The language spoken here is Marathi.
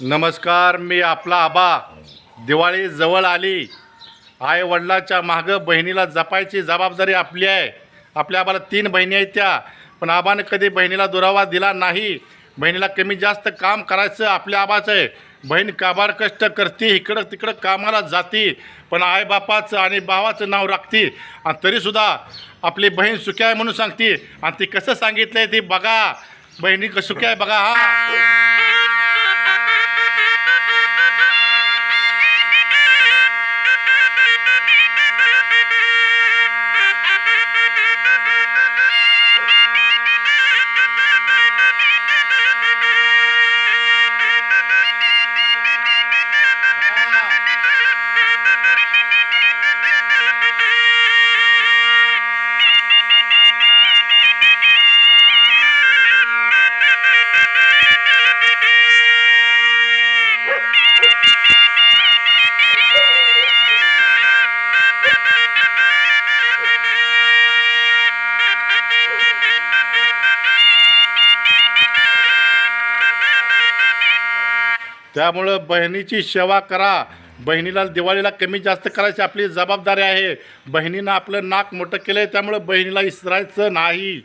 नमस्कार, मी आपला आबा. दिवाळी जवळ आली. आई वडिलाच्या मागं बहिणीला जपायची जबाबदारी आपली आहे. आपल्या आबाला 3 बहिणी आहेत त्या, पण आबाने कधी बहिणीला दुरावा दिला नाही. बहिणीला कमी जास्त काम करायचं आपल्या आबाचं आहे. बहीण काबाड कष्ट करते, इकडं तिकडं कामाला जाती, पण आईबापाचं आणि भावाचं नाव राखते. आणि तरीसुद्धा आपली बहीण सुखी आहे म्हणून सांगते. आणि ती कसं सांगितलं आहे ती बघा. बहिणी कसं सुखी आहे बघा. त्यामुळं बहिणीची सेवा करा. बहिणीला दिवाळीला कमी जास्त करायची आपली जबाबदारी आहे. बहिणीनं आपलं नाक मोठं केलं आहे, त्यामुळं बहिणीला इसरायचं नाही.